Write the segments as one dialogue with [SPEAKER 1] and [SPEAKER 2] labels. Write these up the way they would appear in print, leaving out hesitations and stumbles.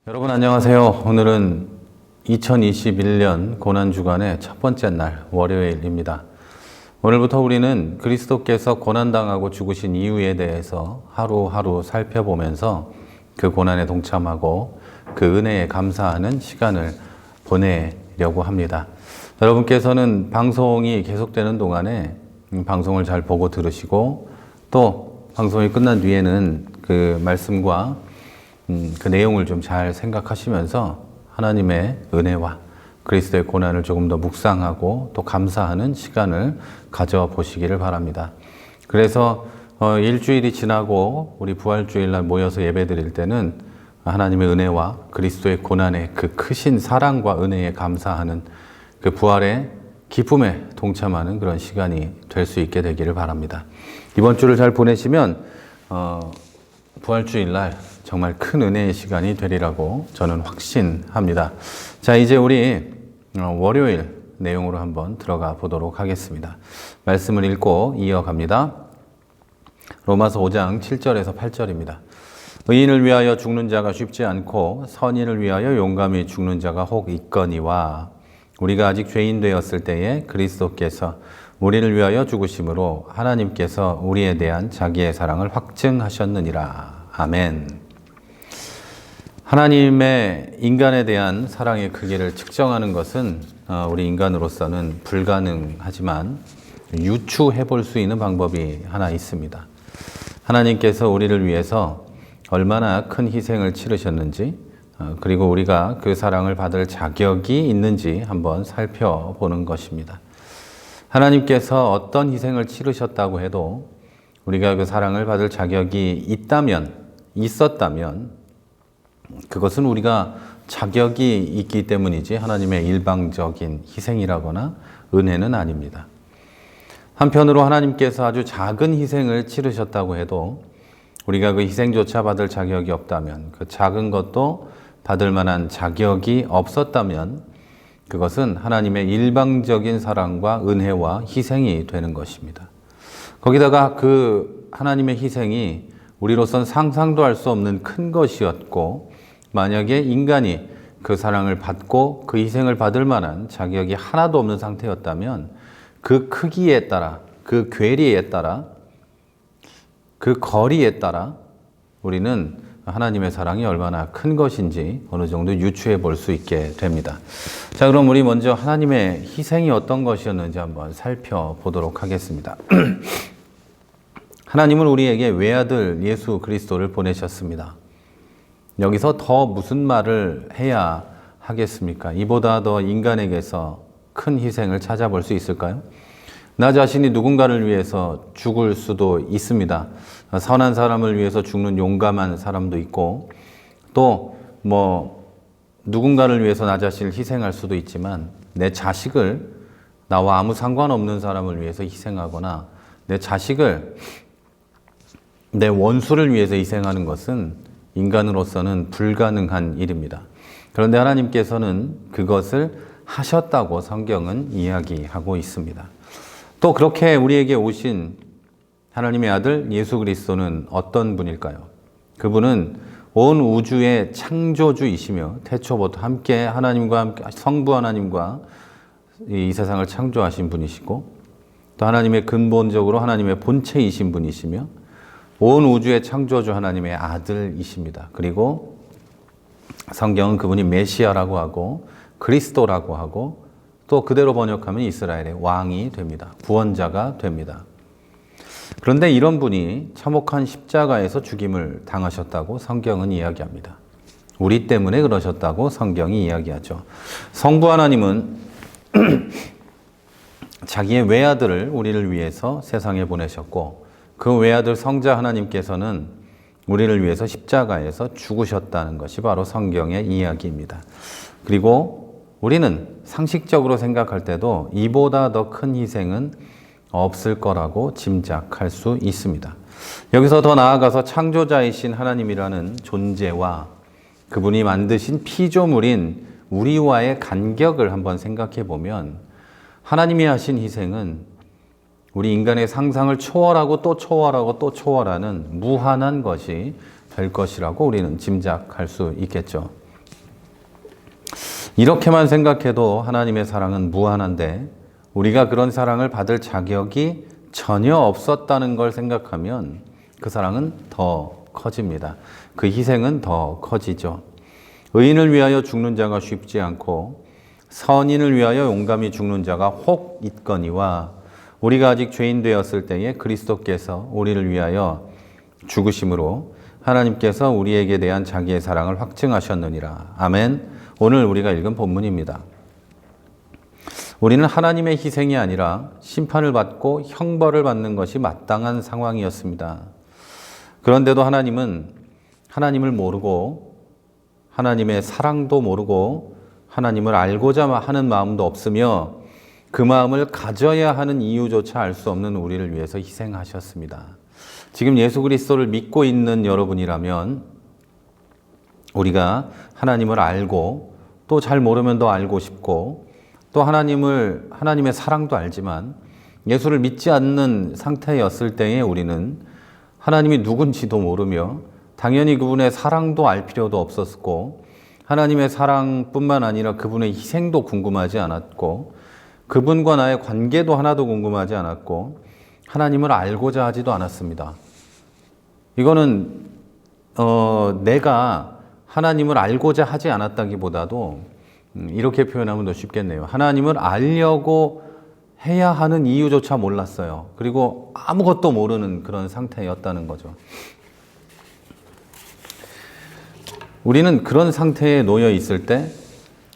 [SPEAKER 1] 여러분 안녕하세요. 오늘은 2021년 고난주간의 첫 번째 날 월요일입니다. 오늘부터 우리는 그리스도께서 고난당하고 죽으신 이유에 대해서 하루하루 살펴보면서 그 고난에 동참하고 그 은혜에 감사하는 시간을 보내려고 합니다. 여러분께서는 방송이 계속되는 동안에 방송을 잘 보고 들으시고 또 방송이 끝난 뒤에는 그 말씀과 그 내용을 좀 잘 생각하시면서 하나님의 은혜와 그리스도의 고난을 조금 더 묵상하고 또 감사하는 시간을 가져보시기를 바랍니다. 그래서 일주일이 지나고 우리 부활주일날 모여서 예배드릴 때는 하나님의 은혜와 그리스도의 고난의 그 크신 사랑과 은혜에 감사하는 그 부활의 기쁨에 동참하는 그런 시간이 될 수 있게 되기를 바랍니다. 이번 주를 잘 보내시면 부활주일날 정말 큰 은혜의 시간이 되리라고 저는 확신합니다. 자, 이제 우리 월요일 내용으로 한번 들어가 보도록 하겠습니다. 말씀을 읽고 이어갑니다. 로마서 5장 7절에서 8절입니다. 의인을 위하여 죽는 자가 쉽지 않고 선인을 위하여 용감히 죽는 자가 혹 있거니와 우리가 아직 죄인 되었을 때에 그리스도께서 우리를 위하여 죽으심으로 하나님께서 우리에 대한 자기의 사랑을 확증하셨느니라. 아멘. 하나님의 인간에 대한 사랑의 크기를 측정하는 것은 우리 인간으로서는 불가능하지만 유추해 볼 수 있는 방법이 하나 있습니다. 하나님께서 우리를 위해서 얼마나 큰 희생을 치르셨는지 그리고 우리가 그 사랑을 받을 자격이 있는지 한번 살펴보는 것입니다. 하나님께서 어떤 희생을 치르셨다고 해도 우리가 그 사랑을 받을 자격이 있었다면 그것은 우리가 자격이 있기 때문이지 하나님의 일방적인 희생이라거나 은혜는 아닙니다. 한편으로 하나님께서 아주 작은 희생을 치르셨다고 해도 우리가 그 희생조차 받을 자격이 없다면, 그 작은 것도 받을 만한 자격이 없었다면 그것은 하나님의 일방적인 사랑과 은혜와 희생이 되는 것입니다. 거기다가 그 하나님의 희생이 우리로선 상상도 할 수 없는 큰 것이었고 만약에 인간이 그 사랑을 받고 그 희생을 받을 만한 자격이 하나도 없는 상태였다면 그 크기에 따라, 그 괴리에 따라, 그 거리에 따라 우리는 하나님의 사랑이 얼마나 큰 것인지 어느 정도 유추해 볼 수 있게 됩니다. 자, 그럼 우리 먼저 하나님의 희생이 어떤 것이었는지 한번 살펴보도록 하겠습니다. 하나님은 우리에게 외아들 예수 그리스도를 보내셨습니다. 여기서 더 무슨 말을 해야 하겠습니까? 이보다 더 인간에게서 큰 희생을 찾아볼 수 있을까요? 나 자신이 누군가를 위해서 죽을 수도 있습니다. 선한 사람을 위해서 죽는 용감한 사람도 있고 또 누군가를 위해서 나 자신을 희생할 수도 있지만 내 자식을 나와 아무 상관없는 사람을 위해서 희생하거나 내 자식을 내 원수를 위해서 희생하는 것은 인간으로서는 불가능한 일입니다. 그런데 하나님께서는 그것을 하셨다고 성경은 이야기하고 있습니다. 또 그렇게 우리에게 오신 하나님의 아들 예수 그리스도는 어떤 분일까요? 그분은 온 우주의 창조주이시며 태초부터 함께 하나님과 성부 하나님과 이 세상을 창조하신 분이시고 또 하나님의 근본적으로 하나님의 본체이신 분이시며 온 우주의 창조주 하나님의 아들이십니다. 그리고 성경은 그분이 메시아라고 하고 그리스도라고 하고 또 그대로 번역하면 이스라엘의 왕이 됩니다. 구원자가 됩니다. 그런데 이런 분이 참혹한 십자가에서 죽임을 당하셨다고 성경은 이야기합니다. 우리 때문에 그러셨다고 성경이 이야기하죠. 성부 하나님은 자기의 외아들을 우리를 위해서 세상에 보내셨고 그 외아들 성자 하나님께서는 우리를 위해서 십자가에서 죽으셨다는 것이 바로 성경의 이야기입니다. 그리고 우리는 상식적으로 생각할 때도 이보다 더 큰 희생은 없을 거라고 짐작할 수 있습니다. 여기서 더 나아가서 창조자이신 하나님이라는 존재와 그분이 만드신 피조물인 우리와의 간격을 한번 생각해 보면 하나님이 하신 희생은 우리 인간의 상상을 초월하고 또 초월하고 또 초월하는 무한한 것이 될 것이라고 우리는 짐작할 수 있겠죠. 이렇게만 생각해도 하나님의 사랑은 무한한데 우리가 그런 사랑을 받을 자격이 전혀 없었다는 걸 생각하면 그 사랑은 더 커집니다. 그 희생은 더 커지죠. 의인을 위하여 죽는 자가 쉽지 않고 선인을 위하여 용감히 죽는 자가 혹 있거니와 우리가 아직 죄인 되었을 때에 그리스도께서 우리를 위하여 죽으심으로 하나님께서 우리에게 대한 자기의 사랑을 확증하셨느니라. 아멘. 오늘 우리가 읽은 본문입니다. 우리는 하나님의 희생이 아니라 심판을 받고 형벌을 받는 것이 마땅한 상황이었습니다. 그런데도 하나님은 하나님을 모르고 하나님의 사랑도 모르고 하나님을 알고자 하는 마음도 없으며 그 마음을 가져야 하는 이유조차 알 수 없는 우리를 위해서 희생하셨습니다. 지금 예수 그리스도를 믿고 있는 여러분이라면 우리가 하나님을 알고 또 잘 모르면 더 알고 싶고 또 하나님의 사랑도 알지만 예수를 믿지 않는 상태였을 때에 우리는 하나님이 누군지도 모르며 당연히 그분의 사랑도 알 필요도 없었고 하나님의 사랑뿐만 아니라 그분의 희생도 궁금하지 않았고 그분과 나의 관계도 하나도 궁금하지 않았고 하나님을 알고자 하지도 않았습니다. 이거는 내가 하나님을 알고자 하지 않았다기보다도 이렇게 표현하면 더 쉽겠네요. 하나님을 알려고 해야 하는 이유조차 몰랐어요. 그리고 아무것도 모르는 그런 상태였다는 거죠. 우리는 그런 상태에 놓여 있을 때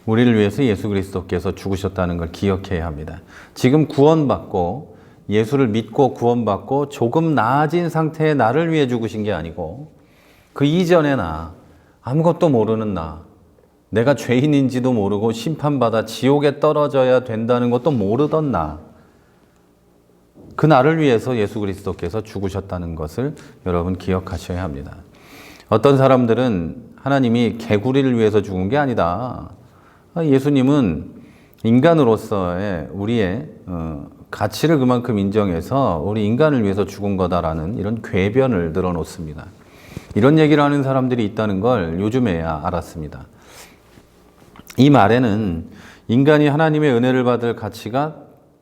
[SPEAKER 1] 우리를 위해서 예수 그리스도께서 죽으셨다는 걸 기억해야 합니다. 지금 구원받고 예수를 믿고 구원받고 조금 나아진 상태의 나를 위해 죽으신 게 아니고 그 이전의 나, 아무것도 모르는 나, 내가 죄인인지도 모르고 심판받아 지옥에 떨어져야 된다는 것도 모르던 나, 그 나를 위해서 예수 그리스도께서 죽으셨다는 것을 여러분 기억하셔야 합니다. 어떤 사람들은 하나님이 개구리를 위해서 죽은 게 아니다. 예수님은 인간으로서의 우리의 가치를 그만큼 인정해서 우리 인간을 위해서 죽은 거다라는 이런 궤변을 늘어놓습니다. 이런 얘기를 하는 사람들이 있다는 걸 요즘에야 알았습니다. 이 말에는 인간이 하나님의 은혜를 받을 가치가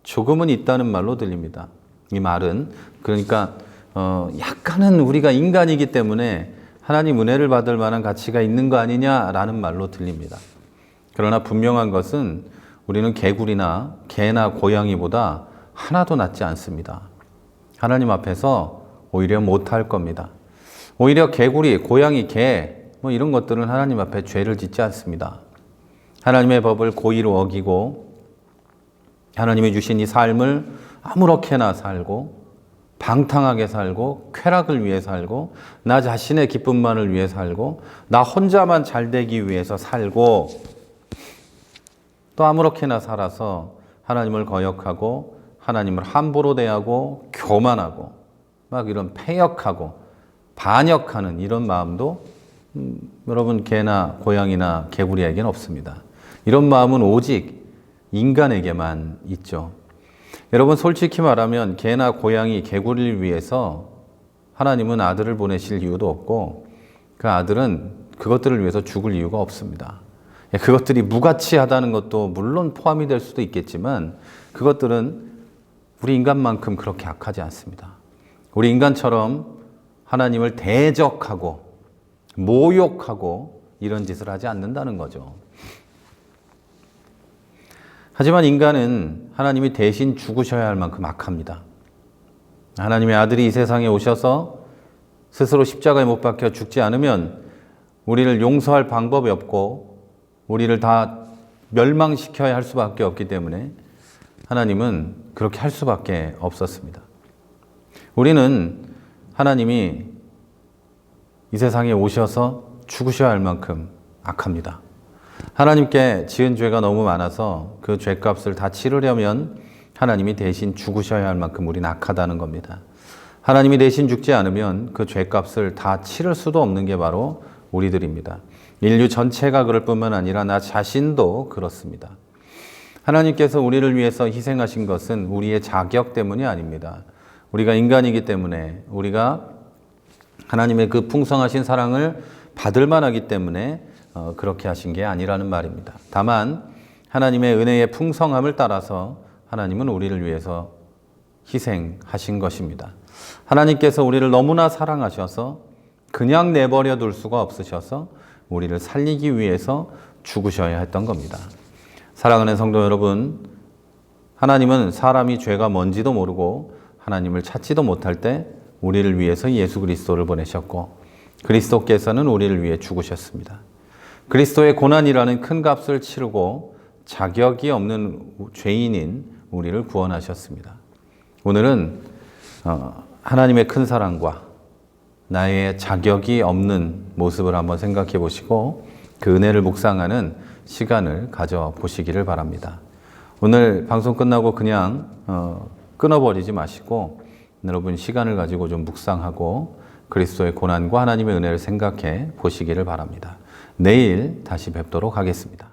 [SPEAKER 1] 조금은 있다는 말로 들립니다. 이 말은 그러니까 약간은 우리가 인간이기 때문에 하나님 은혜를 받을 만한 가치가 있는 거 아니냐라는 말로 들립니다. 그러나 분명한 것은 우리는 개구리나 개나 고양이보다 하나도 낫지 않습니다. 하나님 앞에서 오히려 못할 겁니다. 오히려 개구리, 고양이, 개 이런 것들은 하나님 앞에 죄를 짓지 않습니다. 하나님의 법을 고의로 어기고 하나님이 주신 이 삶을 아무렇게나 살고 방탕하게 살고 쾌락을 위해 살고 나 자신의 기쁨만을 위해 살고 나 혼자만 잘 되기 위해서 살고 또 아무렇게나 살아서 하나님을 거역하고 하나님을 함부로 대하고 교만하고 막 이런 패역하고 반역하는 이런 마음도 여러분 개나 고양이나 개구리에게는 없습니다. 이런 마음은 오직 인간에게만 있죠. 여러분 솔직히 말하면 개나 고양이, 개구리를 위해서 하나님은 아들을 보내실 이유도 없고 그 아들은 그것들을 위해서 죽을 이유가 없습니다. 그것들이 무가치하다는 것도 물론 포함이 될 수도 있겠지만 그것들은 우리 인간만큼 그렇게 악하지 않습니다. 우리 인간처럼 하나님을 대적하고 모욕하고 이런 짓을 하지 않는다는 거죠. 하지만 인간은 하나님이 대신 죽으셔야 할 만큼 악합니다. 하나님의 아들이 이 세상에 오셔서 스스로 십자가에 못 박혀 죽지 않으면 우리를 용서할 방법이 없고 우리를 다 멸망시켜야 할 수밖에 없기 때문에 하나님은 그렇게 할 수밖에 없었습니다. 우리는 하나님이 이 세상에 오셔서 죽으셔야 할 만큼 악합니다. 하나님께 지은 죄가 너무 많아서 그 죄값을 다 치르려면 하나님이 대신 죽으셔야 할 만큼 우리는 악하다는 겁니다. 하나님이 대신 죽지 않으면 그 죄값을 다 치를 수도 없는 게 바로 우리들입니다. 인류 전체가 그럴 뿐만 아니라 나 자신도 그렇습니다. 하나님께서 우리를 위해서 희생하신 것은 우리의 자격 때문이 아닙니다. 우리가 인간이기 때문에 우리가 하나님의 그 풍성하신 사랑을 받을 만하기 때문에 그렇게 하신 게 아니라는 말입니다. 다만 하나님의 은혜의 풍성함을 따라서 하나님은 우리를 위해서 희생하신 것입니다. 하나님께서 우리를 너무나 사랑하셔서 그냥 내버려 둘 수가 없으셔서 우리를 살리기 위해서 죽으셔야 했던 겁니다. 사랑하는 성도 여러분, 하나님은 사람이 죄가 뭔지도 모르고 하나님을 찾지도 못할 때 우리를 위해서 예수 그리스도를 보내셨고 그리스도께서는 우리를 위해 죽으셨습니다. 그리스도의 고난이라는 큰 값을 치르고 자격이 없는 죄인인 우리를 구원하셨습니다. 오늘은 하나님의 큰 사랑과 나의 자격이 없는 모습을 한번 생각해 보시고 그 은혜를 묵상하는 시간을 가져보시기를 바랍니다. 오늘 방송 끝나고 그냥 끊어버리지 마시고 여러분 시간을 가지고 좀 묵상하고 그리스도의 고난과 하나님의 은혜를 생각해 보시기를 바랍니다. 내일 다시 뵙도록 하겠습니다.